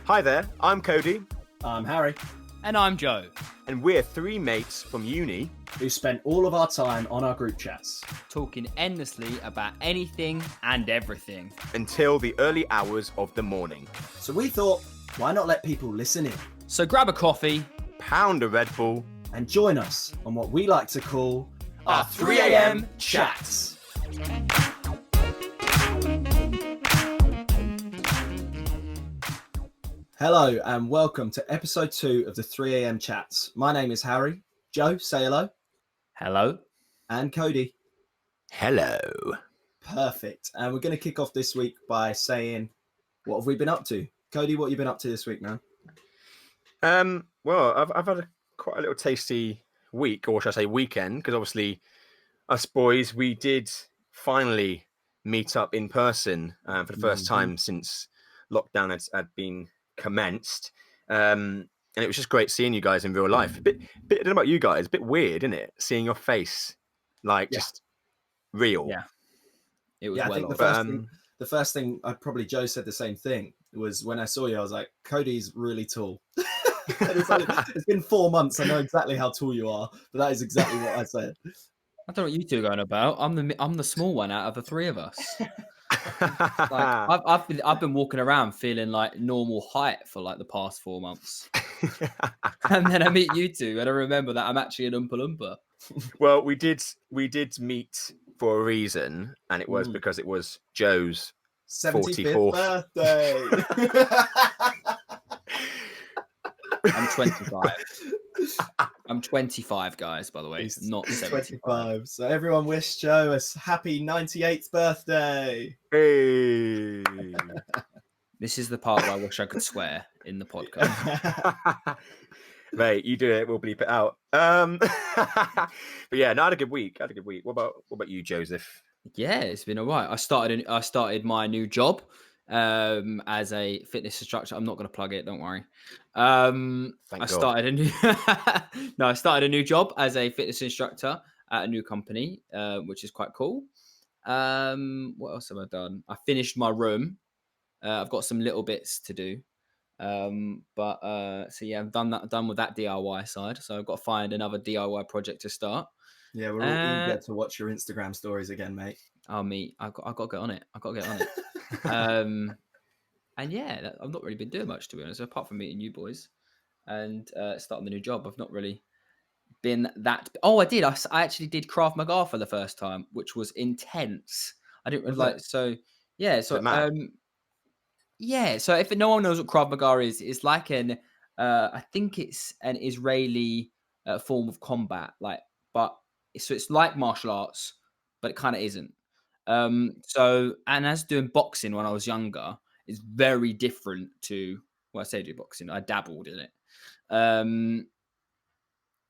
Hi there, I'm Cody, I'm Harry, And I'm Joe. and we're three mates from uni. who spent all of our time on our group chats. Talking endlessly about anything and everything. Until the early hours of the morning. So we thought, why not let people listen in So grab a coffee. Pound a Red Bull. and join us on what we like to call Our 3 a.m. chats. Hello and welcome to episode 2 of the 3 a.m. chats. My name is Harry. Joe, say hello. Hello. And Cody. Hello. Perfect. And we're going to kick off this week by saying, what have we been up to? Cody, what have you been up to this week, man? Well, I've had quite a little tasty week, or should I say weekend, because obviously us boys, we did finally meet up in person for the first time since lockdown had been commenced. And it was just great seeing you guys in real life. I don't know about you guys, a bit weird, isn't it? Seeing your face, just real. Yeah. It was Yeah, I well think off. the first thing, Joe said the same thing, was when I saw you, I was like, Cody's really tall. It's been 4 months. I know exactly how tall you are, but that is exactly what I said. I don't know what you two are going about. I'm the small one out of the three of us. I've been walking around feeling like normal height for like the past 4 months. And then I meet you two and I remember that I'm actually an Oompa Loompa. Well, we did meet for a reason, and it was because it was Joe's 75th 44th birthday. I'm 25. I'm 25, guys, by the way. He's Not 75. 25. So everyone wish Joe a happy 98th birthday. Hey. This is the part where I wish I could swear in the podcast. Mate, you do it, we'll bleep it out. But yeah, no, I had a good week. What about you, Joseph? Yeah, it's been all right. I started my new job as a fitness instructor. I'm not going to plug it, don't worry. Thank God. I started a new job as a fitness instructor at a new company, which is quite cool. What else have I done? I finished my room. I've got some little bits to do. So yeah, I'm done with that DIY side. So I've got to find another DIY project to start. Yeah, we're all eager to watch your Instagram stories again, mate. Oh, me, I got to get on it. And yeah, I've not really been doing much, to be honest, apart from meeting you boys and starting the new job. I've not really been that. Oh, I did. I actually did Krav Maga for the first time, which was intense. I didn't really like. So yeah. So yeah. So if no one knows what Krav Maga is, it's like I think it's an Israeli form of combat. So it's like martial arts, but it kind of isn't. And as doing boxing when I was younger is very different to I say do boxing. I dabbled in it.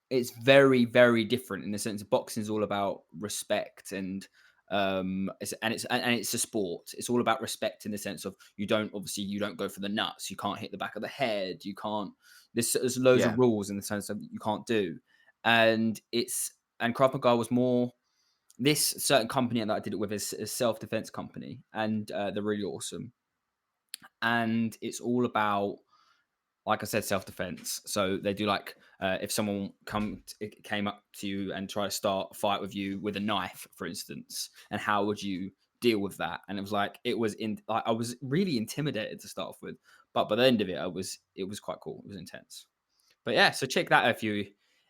It's very, very different in the sense of boxing is all about respect and it's a sport. It's all about respect in the sense of you don't go for the nuts. You can't hit the back of the head. You can't. There's loads of rules in the sense of you can't do. And Krav Maga was more. This certain company that I did it with is a self-defense company, and they're really awesome. And it's all about, like I said, self-defense. So they do if someone came up to you and tried to start a fight with you with a knife, for instance, and how would you deal with that? And I was really intimidated to start off with, but by the end of it, it was quite cool. It was intense. But yeah, so check that out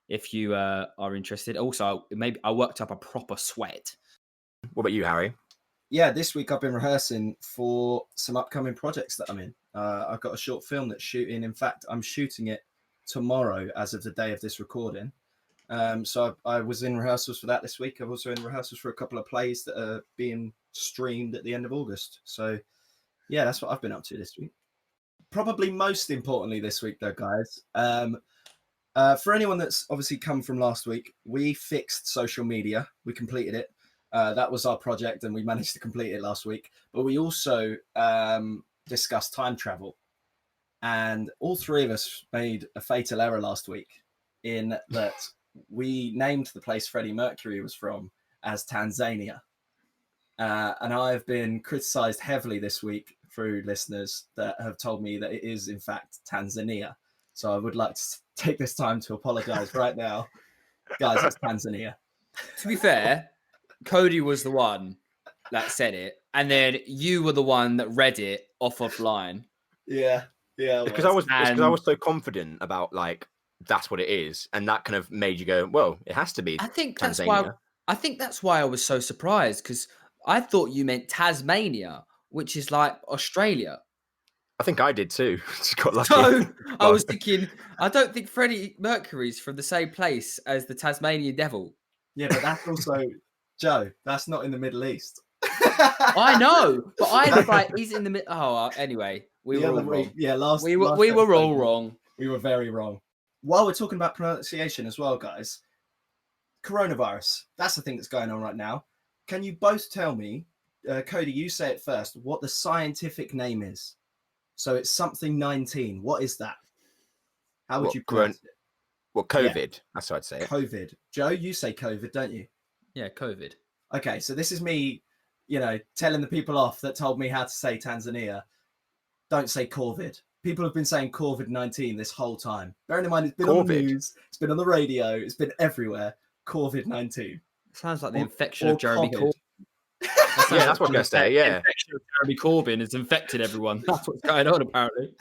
if you are interested. Also, maybe I worked up a proper sweat. What about you, Harry? Yeah, this week I've been rehearsing for some upcoming projects that I'm in. I've got a short film that's shooting. In fact, I'm shooting it tomorrow as of the day of this recording. So I was in rehearsals for that this week. I'm also in rehearsals for a couple of plays that are being streamed at the end of August. So yeah, that's what I've been up to this week. Probably most importantly this week though, guys, for anyone that's obviously come from last week, we fixed social media. We completed it. That was our project and we managed to complete it last week. But we also discussed time travel. And all three of us made a fatal error last week in that we named the place Freddie Mercury was from as Tanzania. And I've been criticized heavily this week through listeners that have told me that it is in fact Tanzania. So I would like to take this time to apologize right now, guys. It's Tanzania. To be fair, Cody was the one that said it, and then you were the one that read it offline. Yeah, yeah. Because I was so confident about like that's what it is, and that kind of made you go, well, it has to be I think that's Tanzania. why I was so surprised, because I thought you meant Tasmania, which is like Australia. I think I did too. Just got lucky. So I was thinking, I don't think Freddie Mercury's from the same place as the Tasmanian devil. Yeah, but that's also Joe. That's not in the Middle East. I know, but I was like, he's in the middle. Oh, anyway, we were all wrong. Yeah, we were all wrong. We were very wrong. While we're talking about pronunciation as well, guys, coronavirus. That's the thing that's going on right now. Can you both tell me, Cody, you say it first, what the scientific name is? So it's something 19. What is that? How would you pronounce it? Well, COVID. Yeah. That's how I'd say it. COVID. Joe, you say COVID, don't you? Yeah, COVID. Okay, so this is me, telling the people off that told me how to say Tanzania. Don't say COVID. People have been saying COVID-19 this whole time. Bearing in mind, it's been on the news, it's been on the radio, it's been everywhere. COVID-19. Sounds like the infection of Jeremy Corbyn. Yeah, that's what I'm going to say, yeah. The infection of Jeremy Corbyn has infected everyone. That's what's going on, apparently.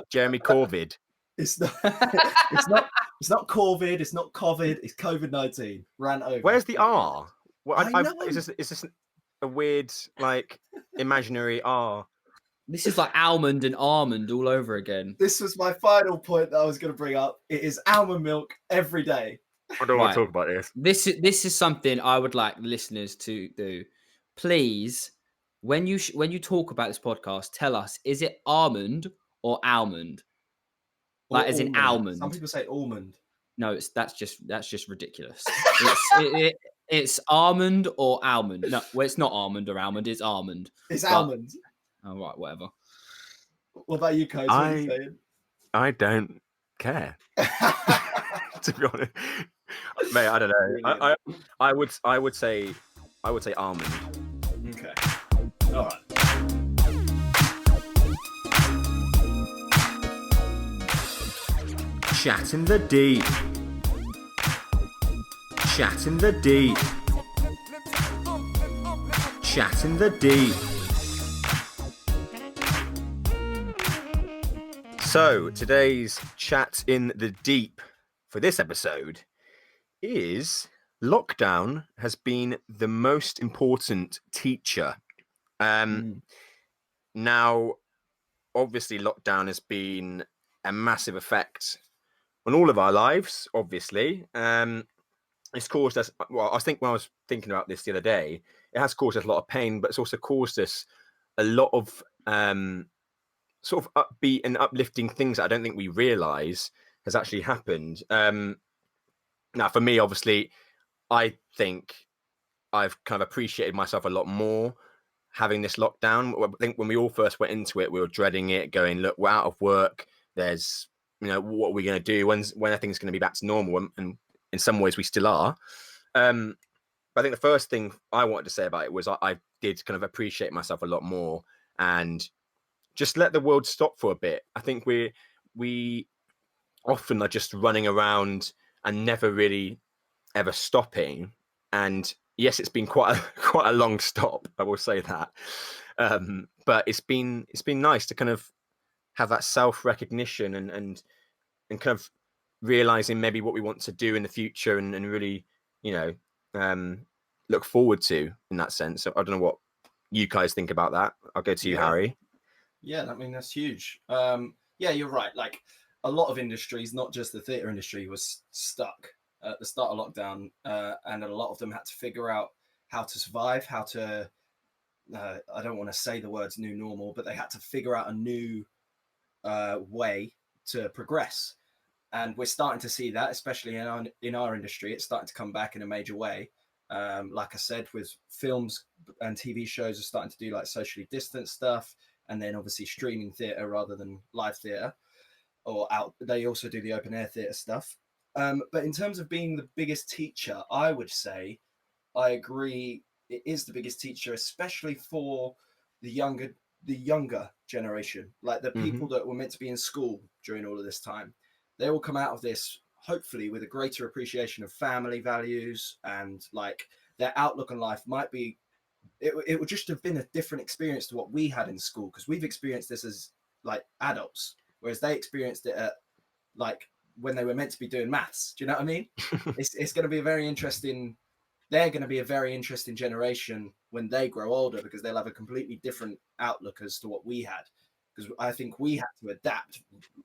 Jeremy Corbyn. It's not COVID, it's not COVID, it's COVID-19. Ran over. Where's the R? Well, I know. Is this a weird, like, imaginary R? This is like almond and almond all over again. This was my final point that I was going to bring up. It is almond milk every day. I don't want to talk about this. This is something I would like listeners to do. Please, when you talk about this podcast, tell us, is it almond or almond? Like as in almond. Some people say almond. No, that's just ridiculous. It's almond or almond. No, well, it's not almond or almond. It's almond. It's almond. Oh, right, whatever. What about you, Coach? What are you saying? I don't care. To be honest, mate, I don't know. I would say almond. Okay. All right. Chat in the deep. Chat in the deep. Chat in the deep. So today's chat in the deep for this episode is lockdown has been the most important teacher. Now, obviously, lockdown has been a massive effect on all of our lives, obviously. It's caused us, well, I think when I was thinking about this the other day, it has caused us a lot of pain, but it's also caused us a lot of sort of upbeat and uplifting things that I don't think we realize has actually happened. Now, for me, obviously, I think I've kind of appreciated myself a lot more having this lockdown. I think when we all first went into it, we were dreading it, going, look, we're out of work. There's, what are we going to do? When are things going to be back to normal? And in some ways we still are. But I think the first thing I wanted to say about it was I did kind of appreciate myself a lot more and just let the world stop for a bit. I think we often are just running around and never really ever stopping. And yes, it's been quite a long stop, I will say that. But it's been nice to kind of have that self-recognition and kind of realizing maybe what we want to do in the future and really, look forward to in that sense. So I don't know what you guys think about that. I'll go to you, Harry. Yeah, I mean, that's huge. Yeah, you're right. Like a lot of industries, not just the theatre industry, was stuck at the start of lockdown. And a lot of them had to figure out how to survive, how to, I don't want to say the words new normal, but they had to figure out a new way to progress. And we're starting to see that, especially in our industry. It's starting to come back in a major way. Like I said, with films and TV shows are starting to do like socially distanced stuff. And then obviously streaming theatre rather than live theatre, they also do the open air theatre stuff. But in terms of being the biggest teacher, I would say I agree. It is the biggest teacher, especially for the younger the younger generation, like the people that were meant to be in school during all of this time, they will come out of this hopefully with a greater appreciation of family values, and like their outlook on life might be, it would just have been a different experience to what we had in school, because we've experienced this as like adults, whereas they experienced it at like when they were meant to be doing maths. Do you know what I mean? It's going to be a very interesting, they're going to be a very interesting generation when they grow older, because they'll have a completely different outlook as to what we had. Because I think we had to adapt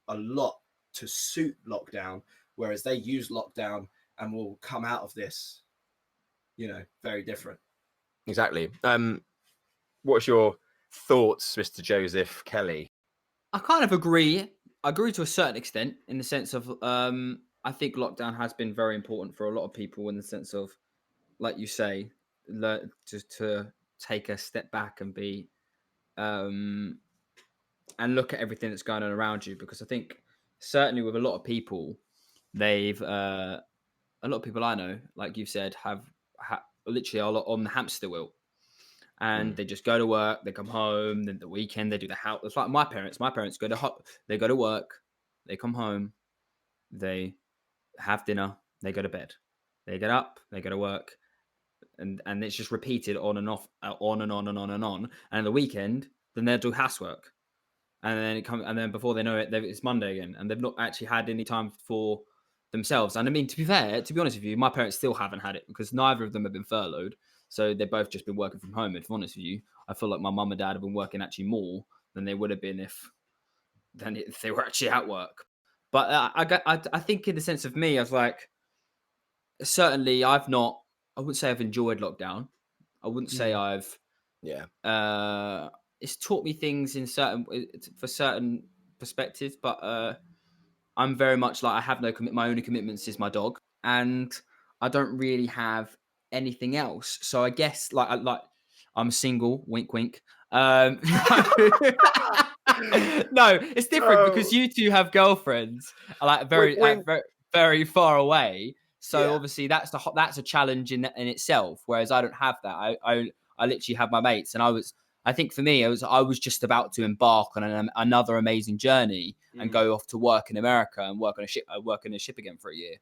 a lot to suit lockdown, whereas they used lockdown and will come out of this, you know, very different. Exactly. What's your thoughts, Mr. Joseph Kelly? I kind of agree. I agree to a certain extent, in the sense of I think lockdown has been very important for a lot of people, in the sense of, like you say, to take a step back and be and look at everything that's going on around you. Because I think certainly with a lot of people, they've a lot of people I know, like you've said, have literally a lot on the hamster wheel. And they just go to work, they come home, then the weekend they do the house. It's like my parents. My parents they go to work, they come home, they have dinner, they go to bed, they get up, they go to work, and it's just repeated on and off, on and on and on and on. And the weekend, then they'll do housework, and then and then before they know it, it's Monday again, and they've not actually had any time for themselves. And I mean, to be honest with you, my parents still haven't had it, because neither of them have been furloughed. So they've both just been working from home. And to be honest with you, I feel like my mum and dad have been working actually more than they would have been if they were actually at work. But I think in the sense of me, I was like, certainly I wouldn't say I've enjoyed lockdown. I wouldn't say I've, it's taught me things for certain perspectives, but I'm very much like, I have no my only commitments is my dog, and I don't really have anything else. So I guess like I'm single, wink wink. No, it's different because you two have girlfriends, like Wink, wink. very, very far away. So Yeah. obviously that's a challenge in itself. Whereas I don't have that. I literally have my mates, and I think for me, I was just about to embark on another amazing journey and go off to work in America and work on a ship again for a year,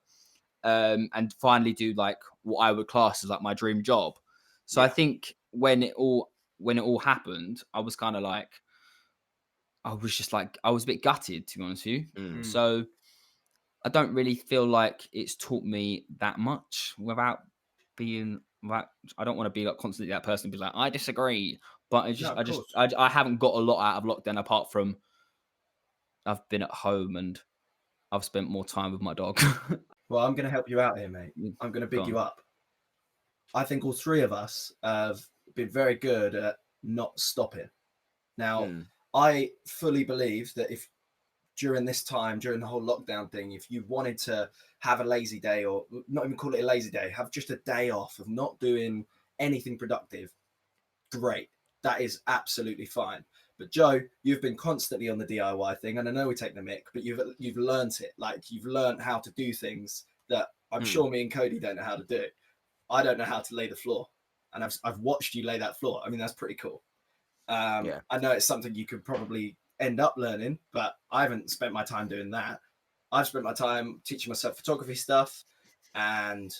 and finally do like what I would class as like my dream job. So I think when it all happened, I was kind of like, I was a bit gutted, to be honest with you. So I don't really feel like it's taught me that much without being like, I don't want to be like constantly that person be like, I disagree. But I haven't got a lot out of lockdown, apart from I've been at home and I've spent more time with my dog. Well, I'm going to help you out here, mate. I'm going to big Go you on. up. I think all three of us have been very good at not stopping. Now, I fully believe that if during this time, during the whole lockdown thing, if you wanted to have a lazy day, or not even call it a lazy day, have just a day off of not doing anything productive, great. That is absolutely fine. But Joe, you've been constantly on the DIY thing, and I know we take the mick, but you've learned it. Like, you've learned how to do things that I'm sure me and Cody don't know how to do. I don't know how to lay the floor, and I've watched you lay that floor. I mean, that's pretty cool. I know it's something you could probably end up learning, but I haven't spent my time doing that. I've spent my time teaching myself photography stuff and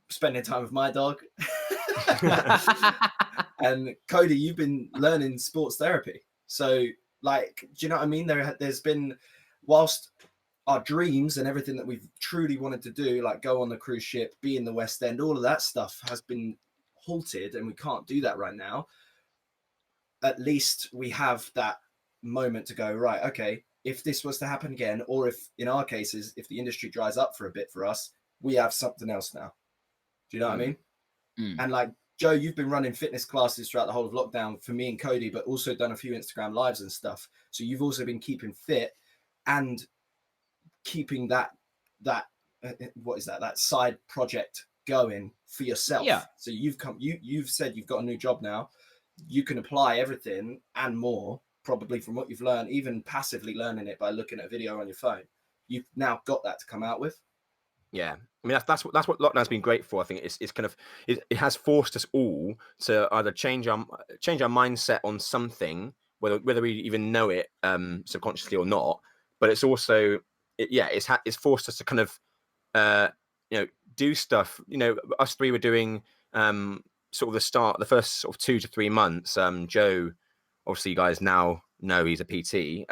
spending time with my dog. And Cody, you've been learning sports therapy. So, like, do you know what I mean? There's been, whilst our dreams and everything that we've truly wanted to do, like go on the cruise ship, be in the West End, all of that stuff has been halted, and we can't do that right now. At least we have that moment to go, right, okay, if this was to happen again, or if in our cases, if the industry dries up for a bit for us, we have something else now. Do you know what I mean? And like, Joe, you've been running fitness classes throughout the whole of lockdown for me and Cody, but also done a few Instagram lives and stuff. So you've also been keeping fit and keeping that what is that side project going for yourself. Yeah. So you've said you've got a new job now. You can apply everything and more, probably, from what you've learned, even passively learning it by looking at a video on your phone. You've now got that to come out with. Yeah, I mean that's what lockdown's been great for. I think it's kind of it has forced us all to either change our mindset on something, whether we even know it subconsciously or not. But it's also it's forced us to kind of uh, do stuff. Us three were doing sort of the first sort of 2 to 3 months. Joe, obviously, you guys now know he's a PT.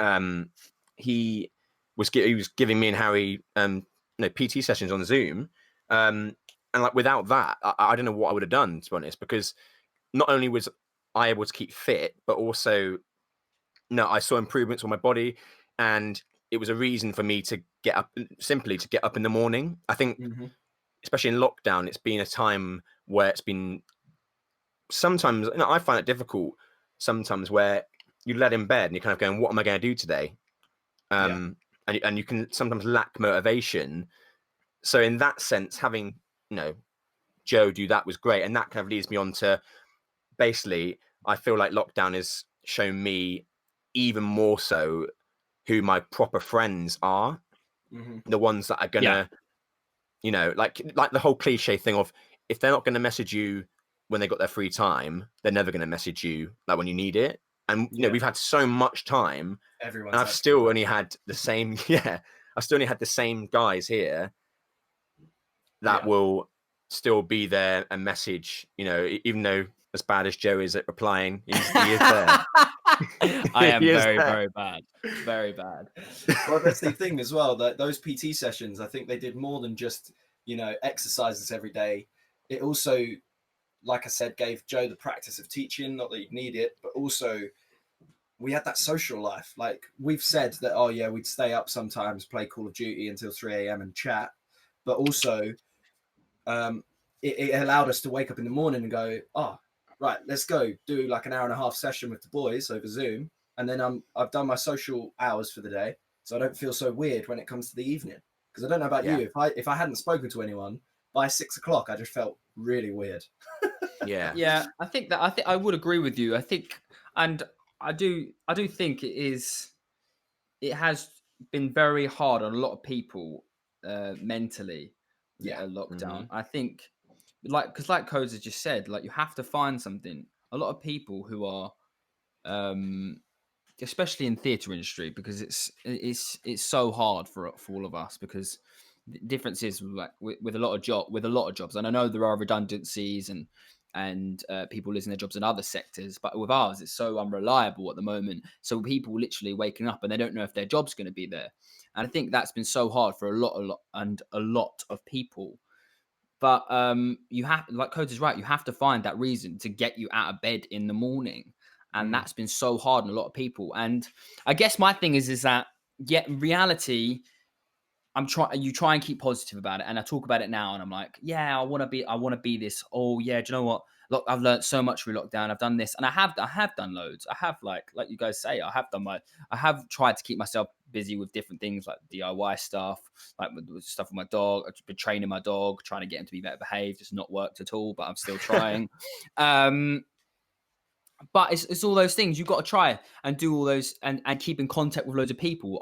He was giving me and Harry PT sessions on Zoom, and like without that, I don't know what I would have done, to be honest, because not only was I able to keep fit, but also no, I saw improvements on my body, and it was a reason for me to get up, simply to get up in the morning. I think, especially in lockdown, it's been a time where it's been sometimes, I find it difficult sometimes where you let in bed and you're kind of going, what am I going to do today? And you can sometimes lack motivation. So in that sense, having, Joe do that was great. And that kind of leads me on to, basically, I feel like lockdown has shown me even more so who my proper friends are, the ones that are gonna, like the whole cliche thing of, if they're not gonna message you when they got their free time, they're never gonna message you like when you need it. And we've had so much time, Everyone's and I've still only had the same, I still only had the same guys here that will still be there and message, even though as bad as Joe is at replying, he is there. I am He is very, there. very bad. Very bad. Well, that's the thing as well, that those PT sessions, I think they did more than just, exercises every day. It also, like I said, gave Joe the practice of teaching, not that you'd need it, but also we had that social life. Like we've said that, oh yeah, we'd stay up sometimes, play Call of Duty until 3 a.m. and chat. But also it allowed us to wake up in the morning and go, oh, right, let's go do like an hour and a half session with the boys over Zoom. And then I've done my social hours for the day. So I don't feel so weird when it comes to the evening. Because I don't know about you, if I hadn't spoken to anyone by 6 o'clock, I just felt really weird. Yeah, I think I would agree with you. I think, and I do think it has been very hard on a lot of people mentally. Lockdown. I think, because like Codes has just said, like you have to find something. A lot of people who are, especially in theatre industry, because it's so hard for all of us, because the difference is like with a lot of jobs, and I know there are redundancies and people losing their jobs in other sectors, but with ours it's so unreliable at the moment, so people literally waking up and they don't know if their job's going to be there. And I think that's been so hard for a lot of people. But you have, like Codes is right, you have to find that reason to get you out of bed in the morning, and that's been so hard on a lot of people. And I guess my thing is that, in reality, you try and keep positive about it, and I talk about it now, and I'm like, I want to be this. Oh yeah, do you know what? Look, I've learned so much through lockdown. I've done this, and I have done loads. I have, like you guys say, I have tried to keep myself busy with different things like DIY stuff, like with stuff with my dog. I've been training my dog, trying to get him to be better behaved. It's not worked at all, but I'm still trying. But it's all those things you've got to try and do all those, and keep in contact with loads of people.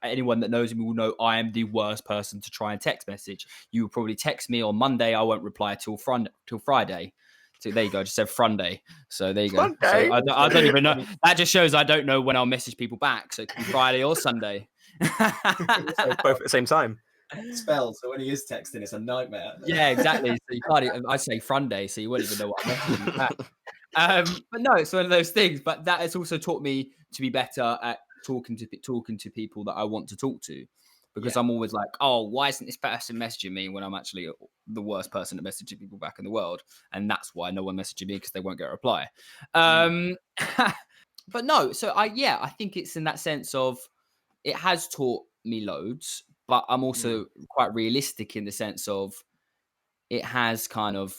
Anyone that knows me will know I am the worst person to try and text message. You will probably text me on Monday, I won't reply till Friday. So there you go, just said Friday. So there you go. Friday? So I don't even know. That just shows I don't know when I'll message people back. So it could be Friday or Sunday. Both at the same time. Spelled, so when he is texting, it's a nightmare. Yeah, exactly. So you can't. I say Friday, so you won't even know what I'm messaging back. But no, it's one of those things. But that has also taught me to be better at talking to people that I want to talk to, because I'm always like, oh, why isn't this person messaging me when I'm actually the worst person at messaging people back in the world? And that's why no one messaging me, because they won't get a reply. But no, so I think it's in that sense of, it has taught me loads, but I'm also quite realistic in the sense of, it has kind of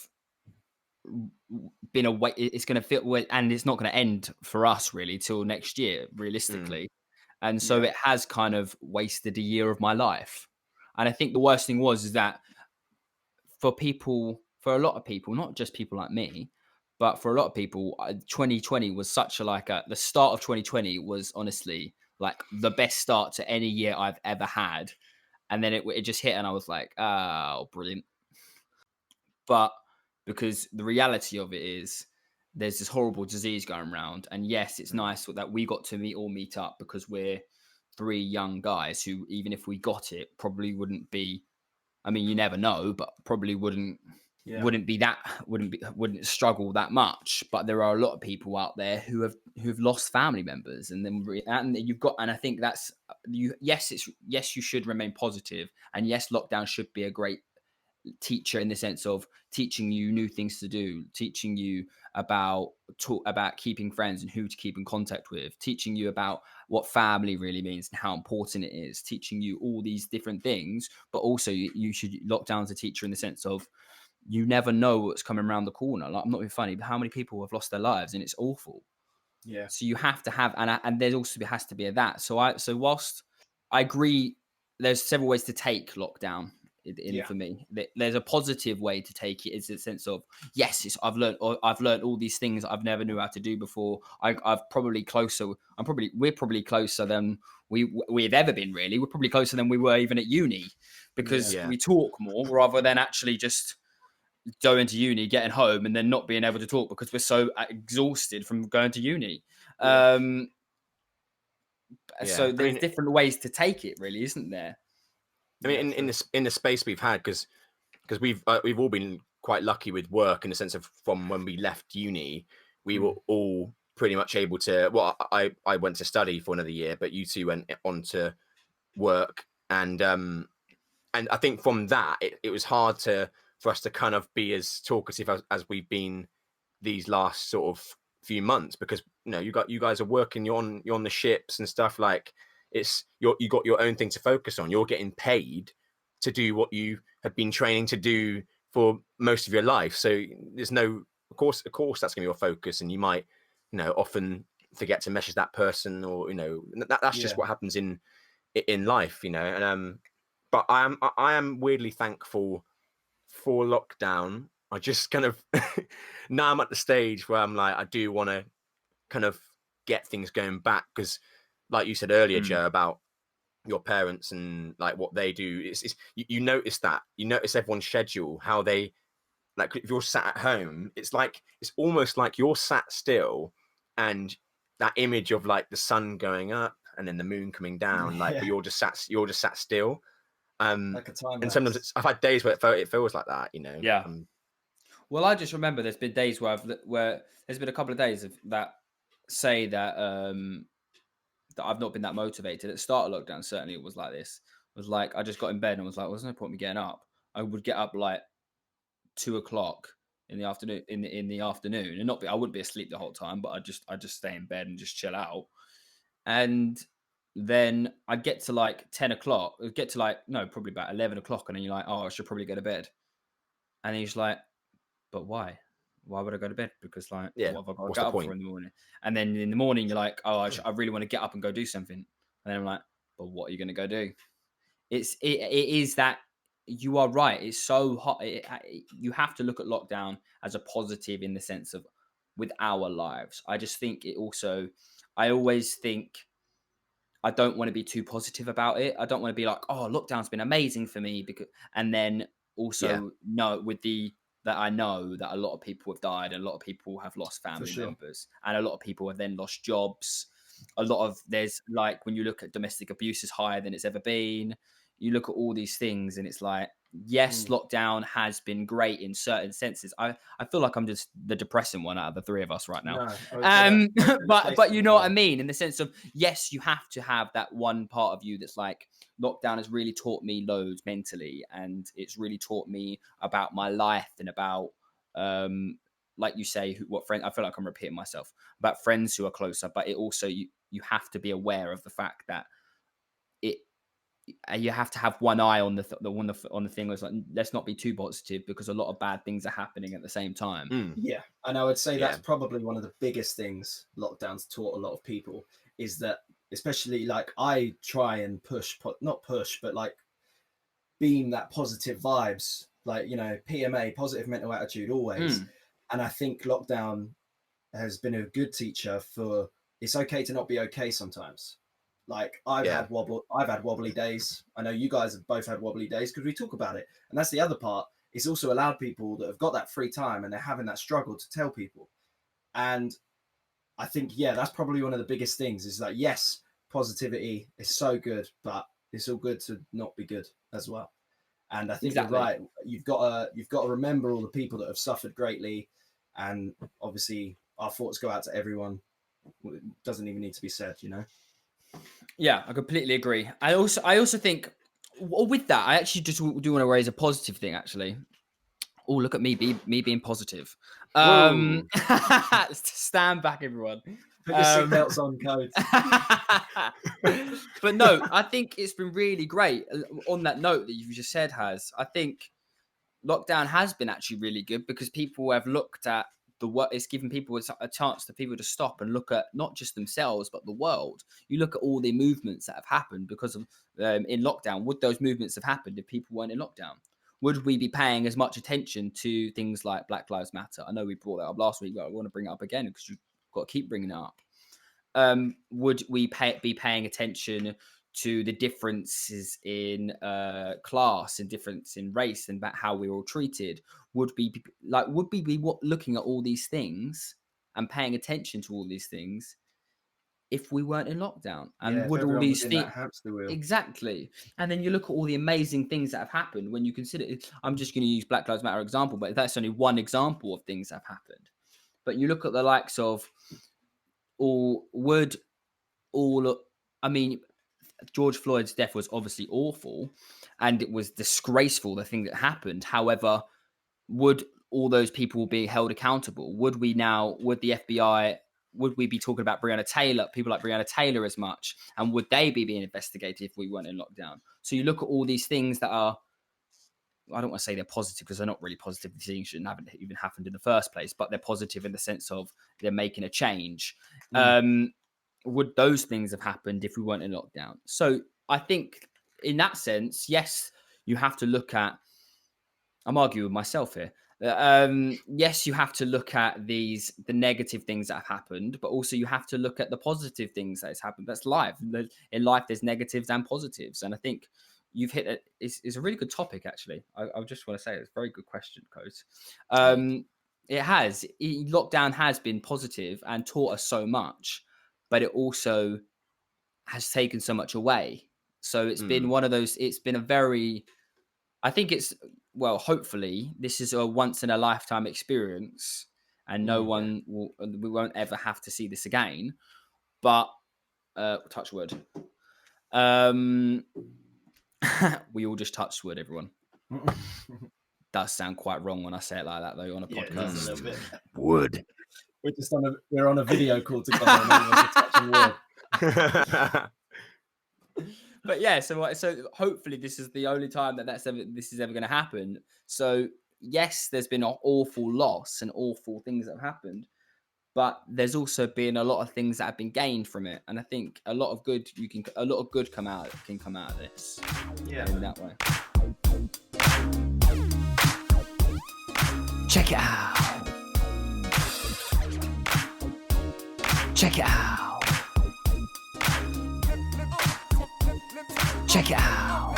been a way. It's going to feel, and it's not going to end for us really till next year, realistically. And so it has kind of wasted a year of my life. And I think the worst thing is that for a lot of people, not just people like me, but for a lot of people, 2020 was such the start of 2020 was honestly like the best start to any year I've ever had. and then it just hit, and I was like, oh, brilliant. But because the reality of it is there's this horrible disease going around, and yes, it's nice that we got to meet up because we're three young guys who, even if we got it, probably wouldn't be. I mean, you never know, but probably wouldn't struggle that much. But there are a lot of people out there who've lost family members, and then and I think that's you. Yes, you should remain positive, and yes, lockdown should be a great teacher in the sense of teaching you new things to do, teaching you about keeping friends and who to keep in contact with, teaching you about what family really means and how important it is, teaching you all these different things. But also you should lockdown as a teacher in the sense of you never know what's coming around the corner. Like, I'm not being funny, but how many people have lost their lives, and it's awful. Yeah. So you have to have, and there's also has to be a that. So whilst I agree, there's several ways to take lockdown. For me, there's a positive way to take it. Is a sense of yes, I've learned all these things I've never knew how to do before. We're probably closer than we've ever been. Really, we're probably closer than we were even at uni because we talk more rather than actually just going to uni, getting home, and then not being able to talk because we're so exhausted from going to uni. So there's different ways to take it, really, isn't there? I mean, in the space we've had, because we've all been quite lucky with work in the sense of from when we left uni, we were all pretty much able to. Well, I went to study for another year, but you two went on to work, and I think from that it was hard for us to kind of be as talkative as we've been these last sort of few months, because you guys are working, you're on the ships and stuff. Like, you got your own thing to focus on. You're getting paid to do what you have been training to do for most of your life. So there's no, of course that's going to be your focus, and you might often forget to message that person, or that's just what happens in life, and but I am weirdly thankful for lockdown. I just kind of now I'm at the stage where I'm like, I do want to kind of get things going back, because like you said earlier, Joe, about your parents and like what they do, it's you notice everyone's schedule, how they, like, if you're sat at home, it's almost like you're sat still, and that image of like the sun going up and then the moon coming down, but you're just sat still. Like a time and sometimes I've had days where it feels like that, Yeah. Well, I just remember there's been days where there's been a couple of days of that say that that I've not been that motivated. At the start of lockdown, certainly it was like this. It was like I just got in bed and was like, well, there's no point in me getting up. I would get up like 2:00 in the afternoon, in the afternoon, and I wouldn't be asleep the whole time, but I just stay in bed and just chill out. And then I'd get to like 10:00, get to like, no, probably about 11:00, and then you're like, oh, I should probably go to bed. And then he's like, but why? Why would I go to bed? Because like, what have I got to get up for in the morning? And then in the morning, you're like, oh, I really want to get up and go do something. And then I'm like, but what are you going to go do? It is that you are right. It's so hot. You have to look at lockdown as a positive in the sense of with our lives. I just think I always think I don't want to be too positive about it. I don't want to be like, oh, lockdown's been amazing for me, and then also that I know that a lot of people have died, and a lot of people have lost family members, and a lot of people have then lost jobs. There's like, when you look at domestic abuse is higher than it's ever been. You look at all these things and it's like, yes, lockdown has been great in certain senses. I feel like I'm just the depressing one out of the three of us right now. But you know what I mean? In the sense of, yes, you have to have that one part of you that's like, lockdown has really taught me loads mentally, and it's really taught me about my life and about, like you say, what friend. I feel like I'm repeating myself about friends who are closer, but it also, you have to be aware of the fact that you have to have one eye on the thing. Was like, let's not be too positive, because a lot of bad things are happening at the same time. Yeah, and I would say that's probably one of the biggest things lockdowns taught a lot of people, is that, especially like, I try and not push, but like beam that positive vibes, like, PMA, positive mental attitude, always. And I think lockdown has been a good teacher for, it's okay to not be okay sometimes. Like I've had wobbly days. I know you guys have both had wobbly days because we talk about it. And that's the other part. It's also allowed people that have got that free time and they're having that struggle to tell people. And I think, yeah, that's probably one of the biggest things is that, yes, positivity is so good, but it's all good to not be good as well. And I think you're right. You've got to remember all the people that have suffered greatly. And obviously our thoughts go out to everyone. It doesn't even need to be said, you know? Yeah, I completely agree. I also think with that, I actually just do want to raise a positive thing. Actually, oh, look at me being positive. Stand back, everyone. Put your seatbelts on, Code. But no, I think it's been really great. On that note that you've just said, I think lockdown has been actually really good because people have looked at it's given people a chance to people to stop and look at not just themselves but the world. You look at all the movements that have happened because of in lockdown. Would those movements have happened if people weren't in lockdown? Would we be paying as much attention to things like Black Lives Matter? I know we brought that up last week, but I want to bring it up again because you've got to keep bringing it up. Would we be paying attention to the differences in class and difference in race and about how we're all treated? Would we be looking at all these things and paying attention to all these things if we weren't in lockdown? And would all these things exactly? And then you look at all the amazing things that have happened when you consider it. I'm just going to use Black Lives Matter example, but that's only one example of things that have happened. But you look at the likes of I mean, George Floyd's death was obviously awful and it was disgraceful, the thing that happened. However, would all those people be held accountable? Would the FBI, would we be talking about people like Breonna Taylor as much? And would they be being investigated if we weren't in lockdown? So you look at all these things that are, I don't want to say they're positive because they're not really positive. These things shouldn't have even happened in the first place, but they're positive in the sense of they're making a change. Would those things have happened if we weren't in lockdown? So I think in that sense, yes, you have to look at, I'm arguing with myself here. Yes, you have to look at the negative things that have happened, but also you have to look at the positive things that has happened. That's life. In life, there's negatives and positives. And I think you've hit it. It's a really good topic, actually. I just want to say it's a very good question, Coach. It has. Lockdown has been positive and taught us so much, but it also has taken so much away. So it's been one of those, it's been a very, I think it's, well, hopefully this is a once in a lifetime experience and we won't ever have to see this again, but touch wood. We all just touched wood, everyone. Does sound quite wrong when I say it like that though on a podcast. A little bit. Wood. We're on a video call together and everyone's touching wood. But yeah, so hopefully this is the only time this is ever going to happen. So yes, there's been an awful loss and awful things that have happened, but there's also been a lot of things that have been gained from it, and I think a lot of good can come out of this. Yeah, in that way. Check it out. Check it out. Check it out.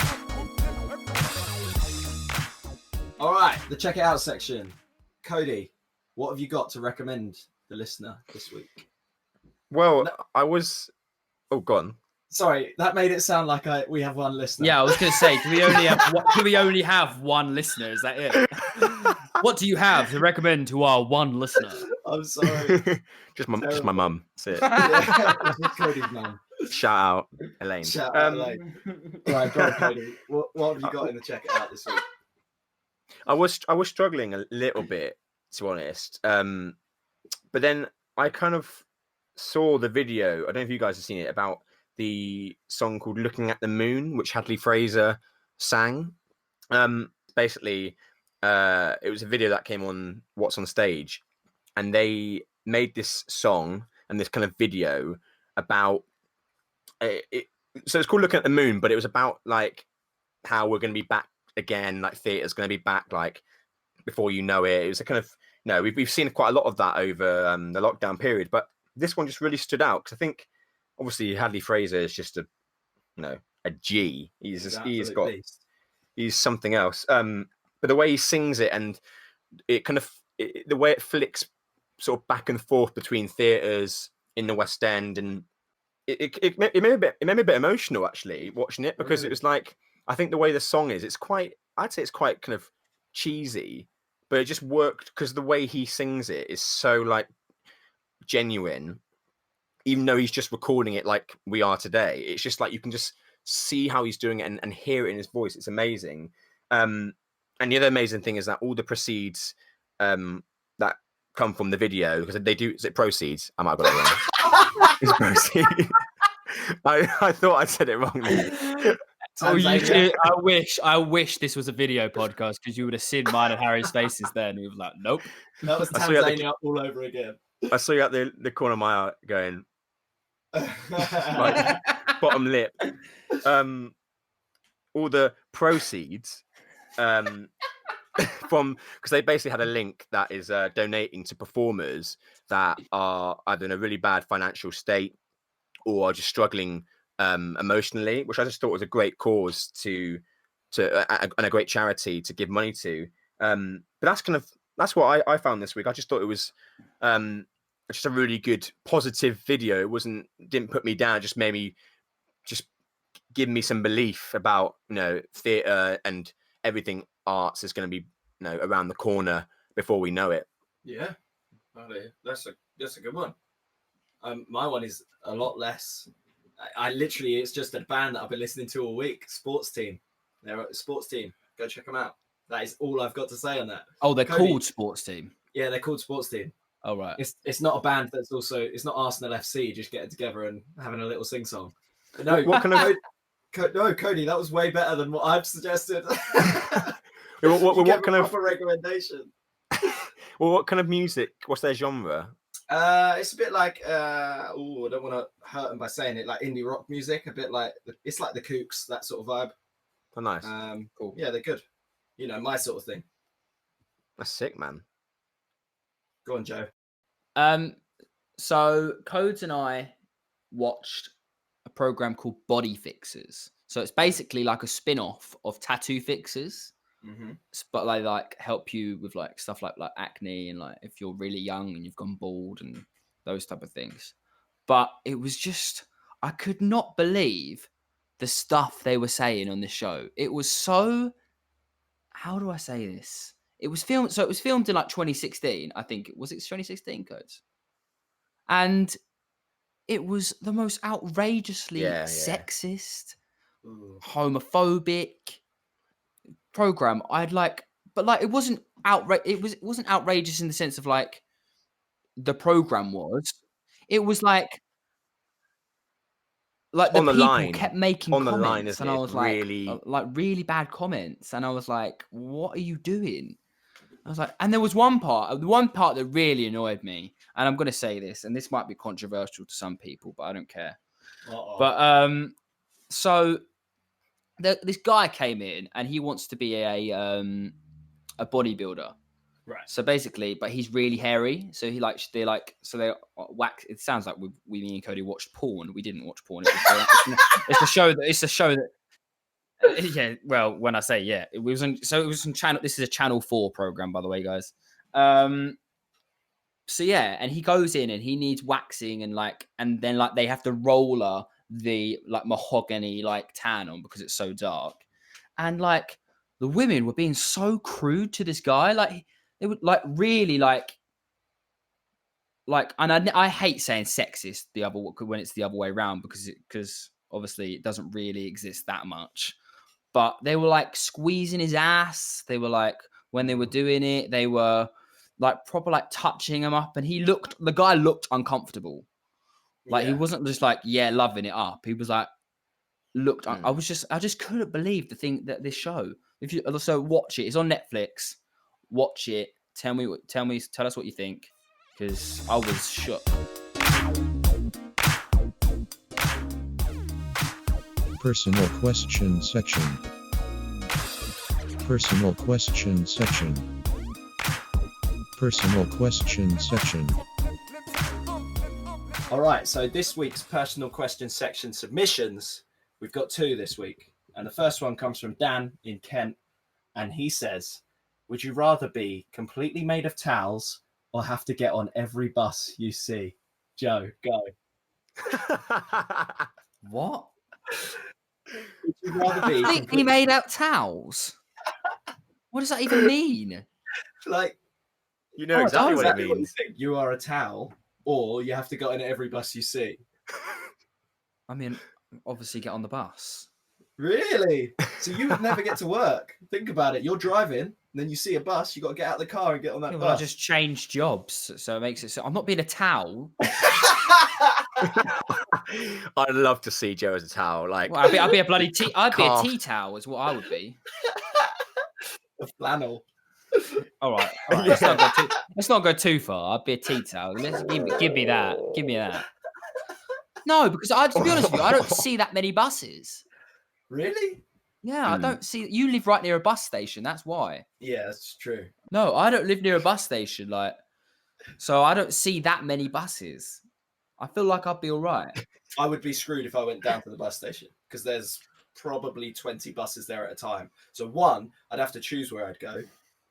All right, the check it out section. Cody, what have you got to recommend the listener this week? Well, go on. Sorry, that made it sound like we have one listener. Yeah, I was going to say, do we only have one listener? Is that it? What do you have to recommend to our one listener? I'm sorry. just my mum. That's it. Yeah, just Cody's mum. Shout out, Elaine. Shout out, Elaine. Right, go on, Cody. What have you got in the check it out this week? I was struggling a little bit, to be honest. But then I kind of saw the video. I don't know if you guys have seen it, about the song called "Looking at the Moon," which Hadley Fraser sang. Basically, it was a video that came on What's on Stage, and they made this song and this kind of video about it. So it's called "Looking at the Moon," but it was about like how we're going to be back again, like theatre's going to be back like before you know it. It was a kind of, we've seen quite a lot of that over the lockdown period, but this one just really stood out because I think obviously Hadley Fraser is just a G. He's something else. But the way he sings it, and it kind of the way it flicks sort of back and forth between theatres in the West End, and it made me a bit emotional actually watching it, because it was like, I think the way the song is, I'd say it's quite kind of cheesy, but it just worked because the way he sings it is so like genuine, even though he's just recording it like we are today. It's just like you can just see how he's doing it and hear it in his voice. It's amazing. And the other amazing thing is that all the proceeds that come from the video, because they do, is it proceeds? I might have got it wrong. It's proceeds. I thought I said it wrongly. Oh, I wish this was a video podcast, because you would have seen mine and Harry's faces then. We were like, nope. That was Tanzania all over again. I saw you at the corner of my eye going, like, bottom lip. All the proceeds from, because they basically had a link that is donating to performers that are either in a really bad financial state or are just struggling emotionally, which I just thought was a great cause and a great charity to give money to. But that's what I found this week. I just thought it was just a really good positive video. It didn't put me down. It just made me give me some belief about theatre and everything arts is going to be around the corner before we know it. Yeah, that's a good one. My one is a lot less. I literally, it's just a band that I've been listening to all week. Sports Team. They're a Sports Team. Go check them out. That is all I've got to say on that. Oh, they're called Sports Team. Yeah, they're called Sports Team. Oh, right. It's not a band that's also, it's not Arsenal FC just getting together and having a little sing song. No, what kind of? No, Cody, that was way better than what I've suggested. what kind of recommendation? Well, what kind of music? What's their genre? It's a bit like I don't want to hurt them by saying it, like indie rock music. A bit like it's like the Kooks, that sort of vibe. Oh, nice. Cool. Yeah, they're good. My sort of thing. That's sick, man. Go on, Joe. So Codes and I watched a program called Body Fixers. So it's basically like a spin-off of Tattoo Fixers. Mm-hmm. But they like help you with like stuff like acne and like if you're really young and you've gone bald and those type of things. But it was just, I could not believe the stuff they were saying on this show. It was so, how do I say this? It was filmed in like 2016, I think. Was it 2016, Codes? And it was the most outrageously sexist, homophobic program. It wasn't outrageous. It wasn't outrageous in the sense of like the program was. It was like the people kept making comments, and I was like really bad comments, and I was like, "What are you doing?" I was like, and there was one part that really annoyed me, and I'm going to say this, and this might be controversial to some people, but I don't care. Uh-oh. But so this guy came in, and he wants to be a bodybuilder, right? So basically, but he's really hairy, so they wax. It sounds like me and Cody watched porn. We didn't watch porn. It's a show that. Yeah, well, when I say it was on channel. This is a Channel 4 program, by the way, guys. So yeah, and he goes in and he needs waxing and then they have to roller the mahogany tan on because it's so dark, and the women were being so crude to this guy. They would really and I hate saying sexist when it's the other way around because obviously it doesn't really exist that much. But they were squeezing his ass. They were when they were doing it, they were proper touching him up, and the guy looked uncomfortable. He wasn't just loving it up. He was I just couldn't believe this show. If you also watch it, it's on Netflix. Watch it. Tell us what you think, because I was shook. Personal question section. Personal question section. Personal question section. All right, so this week's personal question section submissions, we've got 2 this week. And the first one comes from Dan in Kent. And he says, would you rather be completely made of towels or have to get on every bus you see? Joe, go. What? Would you rather be Completely made out towels? What does that even mean? like, You know exactly what it exactly what you means. think? You are a towel, or you have to get on every bus you see? I mean, obviously get on the bus. Really? So you would never get to work. Think about it. You're driving, and then you see a bus. You got to get out of the car and get on that Yeah, well, I bus. just changed jobs, so it makes it so I'm not being a towel. I'd love to see Joe as a towel. Like, Well, I'd be a bloody tea. I'd be a Calf. tea towel, is what I would be. A flannel. All right. Let's not go too far. I'd be a tea towel. Give me that. Give me that. No, because to be honest with you, I don't see that many buses. Really? Yeah, I don't see. You live right near a bus station. That's why. Yeah, that's true. No, I don't live near a bus station. Like, so I don't see that many buses. I feel like I'd be all right. I would be screwed if I went down to the bus station because there's probably 20 buses there at a time. So one, I'd have to choose where I'd go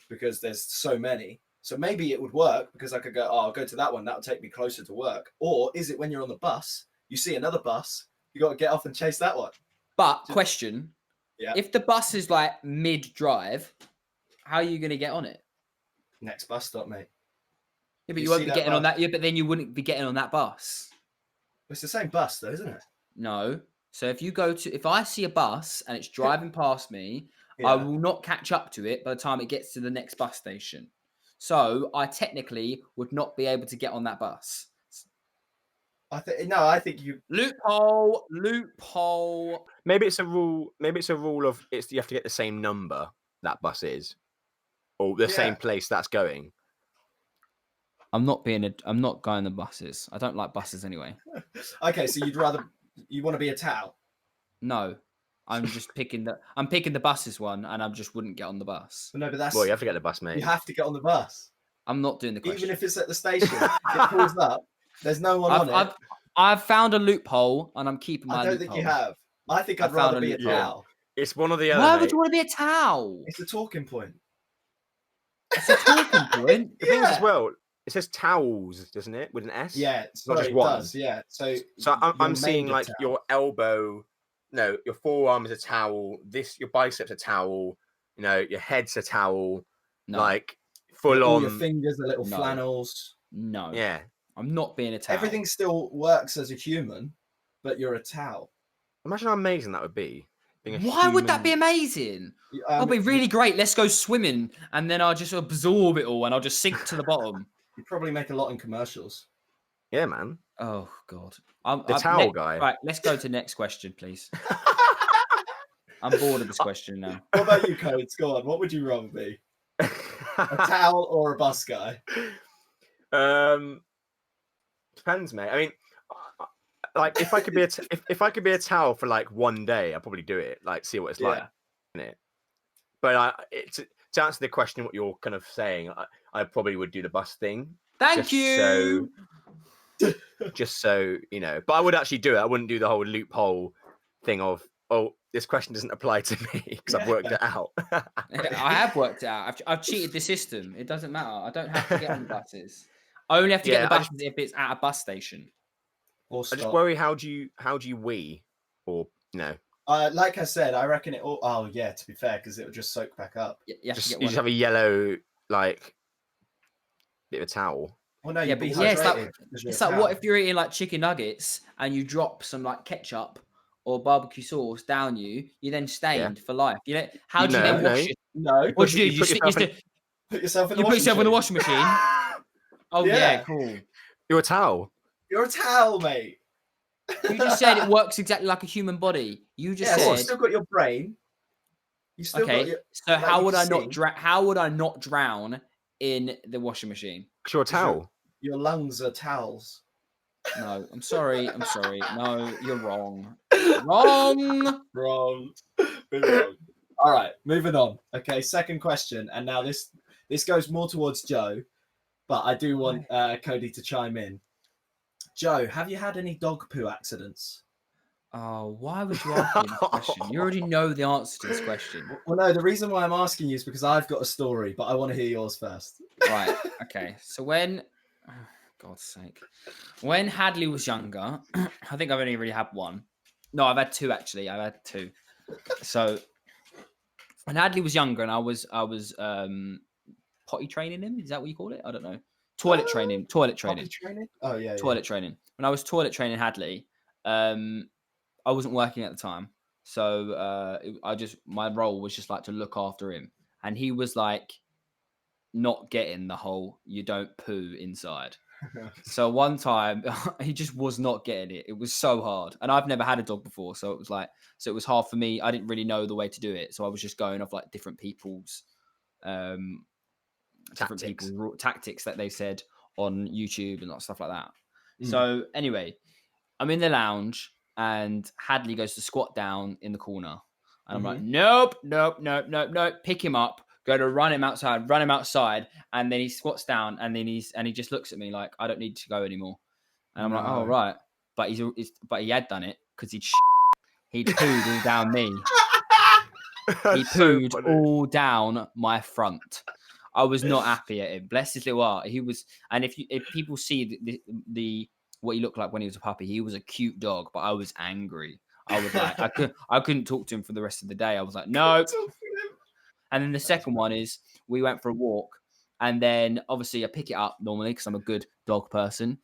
because there's so many. So maybe it would work because I could go, oh, I'll go to that one. That'll take me closer to work. Or is it when you're on the bus, you see another bus, you got to get off and chase that one? But question: Yeah. if the bus is like mid-drive, how are you going to get on it? Next bus stop, mate. Yeah, but You you won't see be that getting on bus? that. Yeah, but then you wouldn't be getting on that bus. It's the same bus though, isn't it? No. So if I see a bus and it's driving past me, I Yeah. will not catch up to it by the time it gets to the next bus station. So I technically would not be able to get on that bus. I think you. Loophole. maybe it's a rule. Maybe it's a rule of you have to get the same number that bus is, or the same place that's going. I'm not going the buses. I don't like buses anyway. Okay, so you want to be a towel? No. I'm just picking the buses one, and I just wouldn't get on the bus. No, but that's. Well, you have to get the bus, mate. You have to get on the bus, I'm not doing the question. even if it's at the station. It pulls up. There's no one on it. I've found a loophole, and I'm keeping my I don't loophole. think you have. I think I'd I rather found a be a loophole. towel. It's one or the other. Why would mate. you want to be a towel? It's a talking point. It's a talking point. The thing is as well, it says towels, doesn't it? With an S. Yeah, not just it one. does. Yeah. So I'm you're seeing made of like towel. your elbow. No, your forearm is a towel. Your biceps a towel. Your head's a towel. No. Like full all on. your fingers are little No. flannels. No. Yeah. I'm not being a towel. Everything still works as a human, but you're a towel. Imagine how amazing that would be. Being a Why would that be human- amazing? That'll be really great. Let's go swimming, and then I'll just absorb it all, and I'll just sink to the bottom. You probably make a lot in commercials. Yeah, man. Oh God. The towel guy. Right, let's go to the next question, please. I'm bored of this question now. What about you, Codes? Go on. What would you rather be? A towel or a bus guy? Depends, mate. I mean, like if I could be if I could be a towel for like one day, I'd probably do it. Like see what it's like, innit? But to answer the question, what you're kind of saying, I probably would do the bus thing. Thank you. Just so you know. But I would actually do it. I wouldn't do the whole loophole thing of, oh, this question doesn't apply to me because I've worked it out. I have worked it out. I've cheated the system. It doesn't matter. I don't have to get on the buses. I only have to get the buses if it's at a bus station. Or I just worry how do you wee or no. Like I said, I reckon it all. Oh yeah, to be fair, because it will just soak back up. You just have a yellow like bit of a towel. Well, no, yeah, but it's like what if you're eating like chicken nuggets and you drop some like ketchup or barbecue sauce down you then stained for life. How do you then wash it? No. What do you do? Put yourself in the washing machine. Oh yeah, cool. You're a towel. You're a towel, mate. You just said it works exactly like a human body. You just said. You've still got your brain. You still got your, so how would I not drown in the washing machine? Because you're a towel. Your lungs are towels. No, I'm sorry. No, you're wrong. Wrong. Wrong. All right, moving on. Okay, second question, and now this goes more towards Joe, but I do want Cody to chime in. Joe, have you had any dog poo accidents? Oh, why would you ask me this question? You already know the answer to this question. Well, no, the reason why I'm asking you is because I've got a story, but I want to hear yours first. Right. Okay. So when, oh, God's sake, when Hadley was younger, I think I've only really had one. No, I've had two actually. I've had two. So when Hadley was younger, and I was potty training him. Is that what you call it? I don't know. Toilet training. Potty training? Oh yeah, Toilet training. When I was toilet training Hadley, I wasn't working at the time, so my role was just like to look after him, and he was like not getting the whole "you don't poo inside." So one time he just was not getting it. It was so hard, and I've never had a dog before, so it was hard for me. I didn't really know the way to do it, so I was just going off like different people's tactics that they said on YouTube and stuff like that. So anyway, I'm in the lounge and Hadley goes to squat down in the corner, and I'm like, nope, pick him up, go to run him outside, and then he squats down, and then he just looks at me like, I don't need to go anymore, and I'm like, oh right, but he had done it because he'd pooed all down me. He pooed all down my front. I was not happy at him. Bless his little heart. He was, and if people see the what he looked like when he was a puppy, he was a cute dog, but I was angry. I was like, I couldn't talk to him for the rest of the day. I was like, no. And then the second one is we went for a walk, and then obviously I pick it up normally because I'm a good dog person.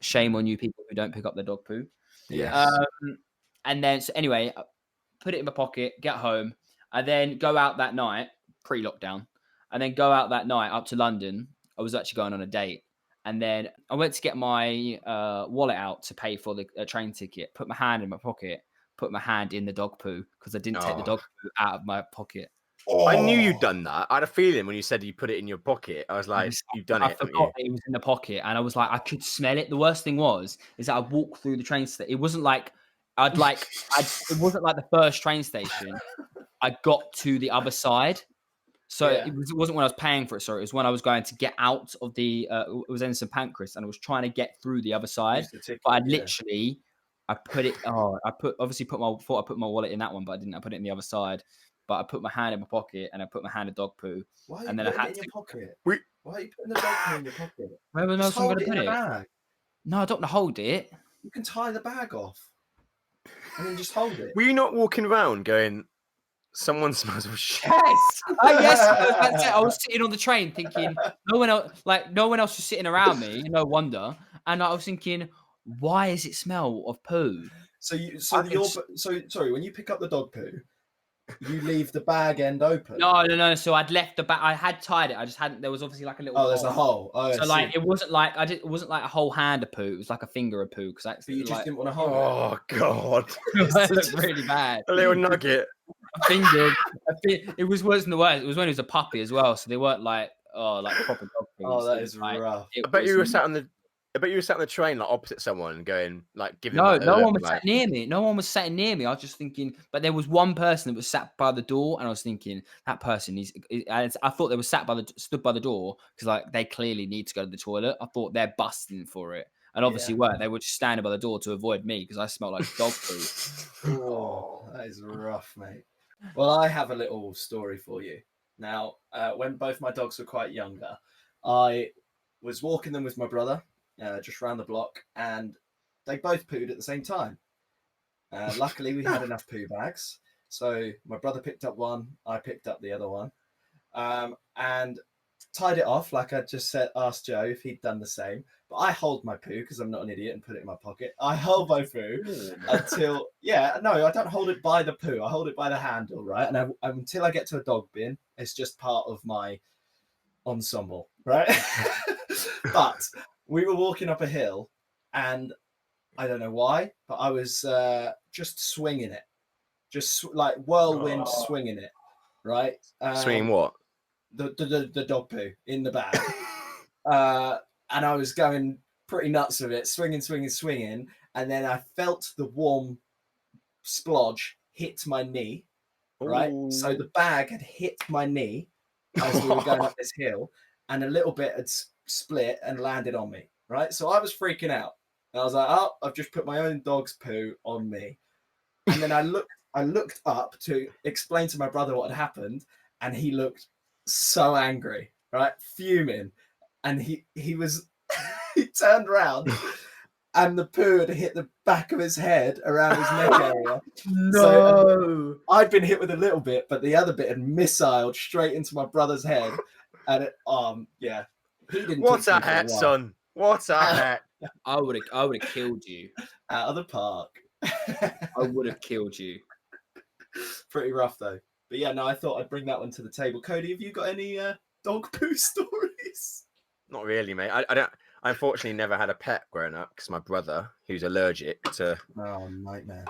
Shame on you people who don't pick up their dog poo. Yes. And then so anyway, I put it in my pocket, get home, and then go out that night pre-lockdown, and then go out that night up to London. I was actually going on a date. And then I went to get my wallet out to pay for the train ticket, put my hand in my pocket, put my hand in the dog poo because I didn't take the dog poo out of my pocket. I knew you'd done that. I had a feeling when you said you put it in your pocket. I was like, you've done it. I forgot that it was in the pocket, and I was like, I could smell it. The worst thing is that I walked through the train station. It wasn't like it wasn't like the first train station. I got to the other side. So it wasn't when I was paying for it. Sorry, it was when I was going to get out of the. It was in St Pancras, and I was trying to get through the other side. But I literally, I put it. Oh, I put my wallet in that one, but I didn't. I put it in the other side. But I put my hand in my pocket, and I put my hand in dog poo. Why are you and then putting I had it in to. your pocket? We... Why are you putting the dog poo in your pocket? Where else am I going to put it? Bag. No, I don't want to hold it. You can tie the bag off, and then just hold it. Were you not walking around going? Someone smells of shit. Yes, yes. I was sitting on the train thinking no one else was sitting around me. No wonder. And I was thinking, why does it smell of poo? Sorry. When you pick up the dog poo, you leave the bag end open. No. So I'd left the bag. I had tied it. I just hadn't. There was obviously like a little. Oh, there's a hole. Oh, so like it wasn't like it wasn't like a whole hand of poo. It was like a finger of poo. Because you just didn't want to hold it. Oh god, it looked really bad. A little nugget. It was worse than the worst. It was when he was a puppy as well, so they weren't like proper dog poo. Oh, that is rough. I bet you were sat on the train like opposite someone, going like giving. No one was sat near me. No one was sat near me. I was just thinking, but there was one person that was sat by the door, and I was thinking that person is. I thought they were stood by the door because like they clearly need to go to the toilet. I thought they're busting for it. And obviously weren't. They were just standing by the door to avoid me because I smelled like dog poo. Oh, that is rough, mate. Well, I have a little story for you. Now, when both my dogs were quite younger, I was walking them with my brother just round the block, and they both pooed at the same time. Luckily, we had enough poo bags. So my brother picked up one, I picked up the other one, and tied it off like I just asked Joe if he'd done the same. But I hold my poo because I'm not an idiot and put it in my pocket. I hold my poo until I don't hold it by the poo. I hold it by the handle, right? And until I get to a dog bin, it's just part of my ensemble, right? But we were walking up a hill, and I don't know why, but I was just swinging it, just like whirlwind swinging it, right? Swinging what? The dog poo in the bag. And I was going pretty nuts with it, swinging. And then I felt the warm splodge hit my knee, right? Ooh. So the bag had hit my knee as we were going up this hill, and a little bit had split and landed on me, right? So I was freaking out. And I was like, oh, I've just put my own dog's poo on me. And then I looked up to explain to my brother what had happened, and he looked so angry, right? Fuming. And he was he turned around and the poo had hit the back of his head around his neck area. So I'd been hit with a little bit, but the other bit had missiled straight into my brother's head. And it, yeah. He didn't What talk a to me for a hat, while. son. What a hat. I would have killed you. Out of the park. I would have killed you. Pretty rough though. But yeah, no, I thought I'd bring that one to the table. Cody, have you got any dog poo stories? Not really, mate. I don't. I unfortunately never had a pet growing up because my brother, who's allergic to Nightmare.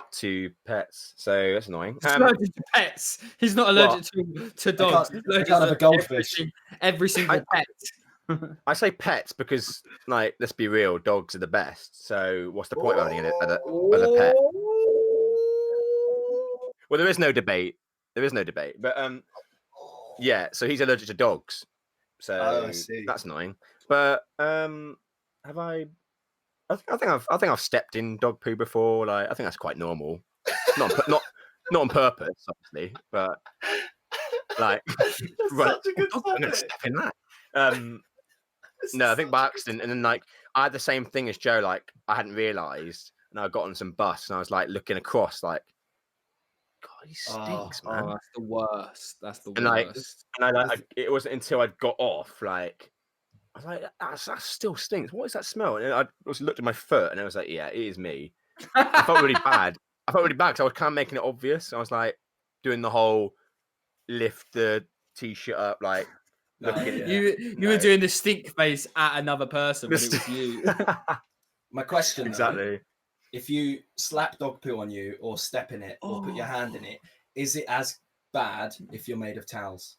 pets, so that's annoying. He's allergic to pets. He's not allergic to dogs. He's I allergic can't have to a goldfish. every single pet. I say pets because, like, let's be real, dogs are the best. So what's the point of having a pet? Well, there is no debate. But yeah. So he's allergic to dogs. So I see. that's annoying. But have I? I think I've stepped in dog poo before. Like, I think that's quite normal. Not on purpose, obviously, but like, right, such a good I'm gonna topic. step in that. No, I think by accident, and then like I had the same thing as Joe. Like, I hadn't realised, and I got on some bus, and I was like looking across, like, God, he stinks, man. Oh, that's the worst. That's the And like, worst. it wasn't until I got off, like, I was like, that still stinks. What is that smell? And I just looked at my foot, and I was like, yeah, it is me. I felt really bad. Because I was kind of making it obvious. I was like doing the whole lift the t-shirt up, like looking. You were doing the stink face at another person, but it was you. My question, though, Exactly. if you slap dog poo on you or step in it or put your hand in it, is it as bad if you're made of towels?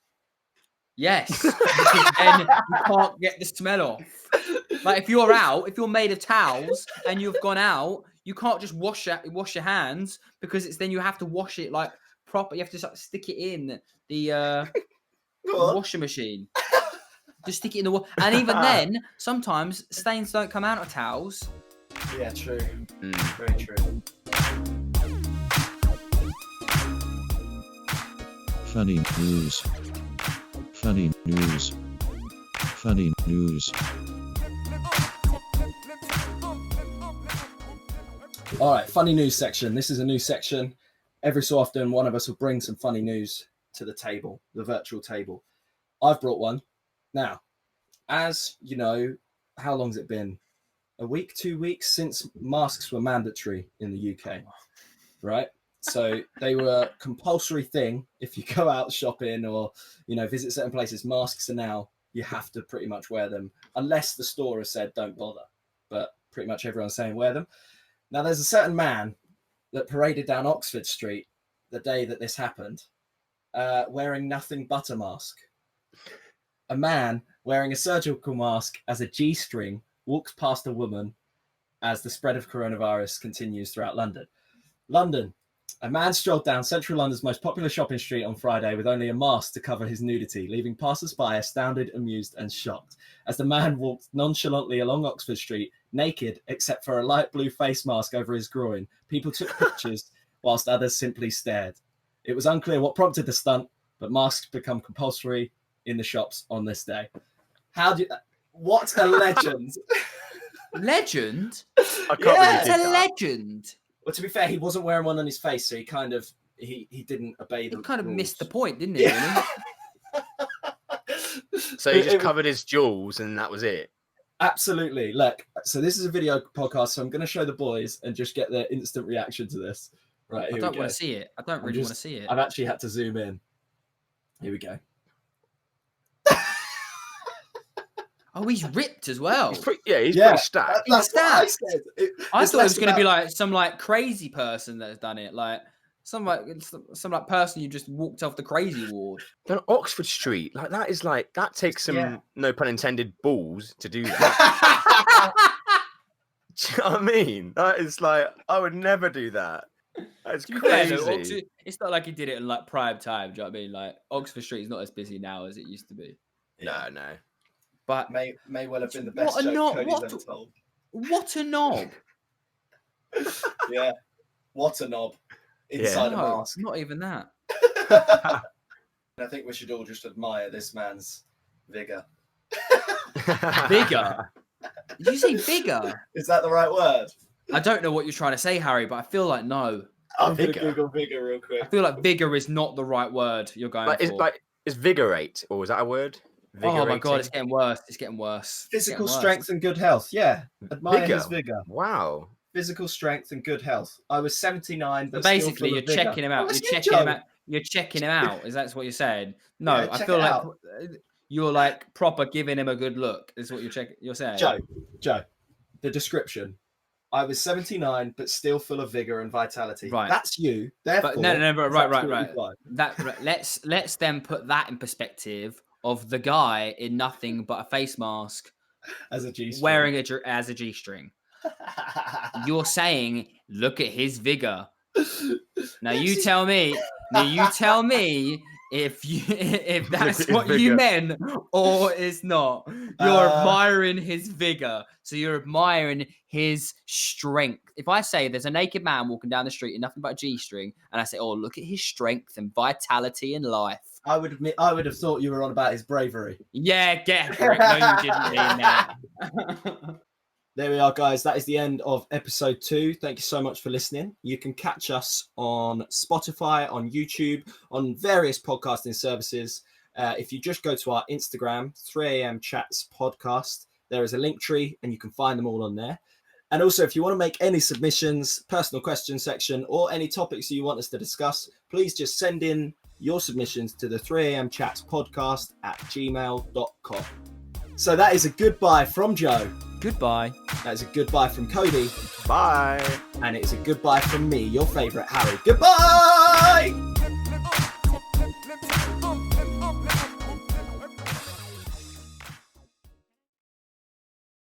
Yes, because then you can't get the smell off. Like if you're made of towels and you've gone out, you can't just wash your hands because it's then you have to wash it like proper. You have to stick it in the washing machine. Just stick it in the water, and even then, sometimes stains don't come out of towels. Yeah, true. Very true. Funny news. Funny news. Funny news. All right, funny news section. This is a new section. Every so often, one of us will bring some funny news to the table, the virtual table. I've brought one. Now, as you know, how long's it been? A week, 2 weeks since masks were mandatory in the UK, right? So they were a compulsory thing. If you go out shopping or, visit certain places, masks are now, you have to pretty much wear them unless the store has said don't bother. But pretty much everyone's saying wear them. Now, there's a certain man that paraded down Oxford Street the day that this happened, wearing nothing but a mask. A man wearing a surgical mask as a G-string walks past a woman as the spread of coronavirus continues throughout London. London. A man strolled down central London's most popular shopping street on Friday with only a mask to cover his nudity, leaving passers-by astounded, amused, and shocked. As the man walked nonchalantly along Oxford Street, naked except for a light blue face mask over his groin, people took pictures whilst others simply stared. It was unclear what prompted the stunt, but masks become compulsory in the shops on this day. What a legend! Legend? I can't really It's dig a that. legend. Well, to be fair, he wasn't wearing one on his face, so he kind of he didn't obey the He kind of rules. missed the point, didn't he? Yeah. So he just covered his jewels and that was it. Absolutely. Look, so this is a video podcast, so I'm going to show the boys and just get their instant reaction to this. Right, here I we don't go. want to see it. I don't really want to see it. I've actually had to zoom in. Here we go. Oh, he's ripped as well. He's pretty stacked. That's what I said. I thought it was going to be like some crazy person that has done it, like some person you just walked off the crazy ward. Then Oxford Street, that takes some, no pun intended, balls to do that. Do you know what I mean? That is like, I would never do that. That's crazy. Though, it's not like he did it in like prime time. Do you know what I mean? Like Oxford Street is not as busy now as it used to be. No. But may well have been the best joke Cody's ever told. What a knob! Yeah. What a knob. Inside a No, mask. not even that. I think we should all just admire this man's vigor. Bigger? Did you say bigger? Is that the right word? I don't know what you're trying to say, Harry, but I feel like no. I'm going to Vigor. Google vigor real I quick. feel like vigor is not the right word you're going for. Is vigorate, or is that a word? Oh my god, Vigorating? it's getting worse. It's getting worse. It's Physical getting worse. strength and good health. Yeah. Admire Vigor. his vigor. Wow. Physical strength and good health. I was 79, So but basically, still full you're of vigor. checking him out. Oh, You're it's you, checking him Joe. out. You're checking him out. Is that what you're saying? No, Yeah, I check feel it like out. you're like proper giving him a good look. Is what you're saying? Joe, the description. I was 79, but still full of vigor and vitality. Right. That's you. Therefore, But no, it's right. absolutely fine. That let's then put that in perspective of the guy in nothing but a face mask As a G-string. wearing as a G-string. You're saying, look at his vigor. Now you tell me. If that's his what you vigor. meant or it's not. You're admiring his vigor. So you're admiring his strength. If I say there's a naked man walking down the street in nothing but a G-string, and I say, oh, look at his strength and vitality in life. I would admit, I would have thought you were on about his bravery. Yeah, get for it. No, you didn't mean that. There we are, guys. That is the end of episode 2. Thank you so much for listening. You can catch us on Spotify, on YouTube, on various podcasting services. If you just go to our Instagram, 3am Chats Podcast, there is a link tree and you can find them all on there. And also, if you want to make any submissions, personal question section, or any topics you want us to discuss, please just send in your submissions to the 3am Chats Podcast at gmail.com. So that is a goodbye from Joe. Goodbye. That is a goodbye from Cody. Bye. And it is a goodbye from me, your favourite Harry. Goodbye!